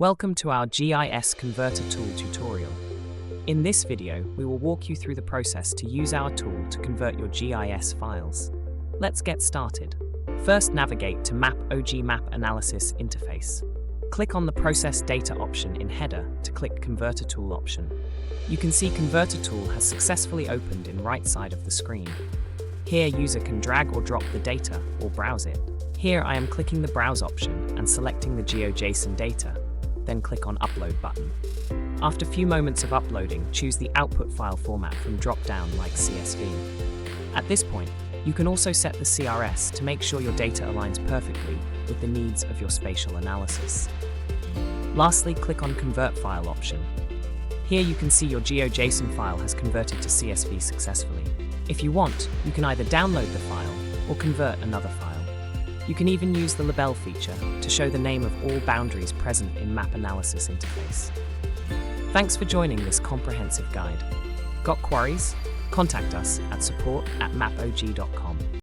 Welcome to our GIS Converter Tool tutorial. In this video, we will walk you through the process to use our tool to convert your GIS files. Let's get started. First, navigate to Map Analysis interface. Click on the Process Data option in Header to click Converter Tool option. You can see Converter Tool has successfully opened in right side of the screen. Here, user can drag or drop the data or browse it. Here, I am clicking the Browse option and selecting the GeoJSON data. Then click on Upload button. After a few moments of uploading, choose the output file format from drop-down like CSV. At this point, you can also set the CRS to make sure your data aligns perfectly with the needs of your spatial analysis. Lastly, click on Convert File option. Here you can see your GeoJSON file has converted to CSV successfully. If you want, you can either download the file or convert another file. You can even use the label feature to show the name of all boundaries present in Map Analysis interface. Thanks for joining this comprehensive guide. Got queries? Contact us at support@mapog.com.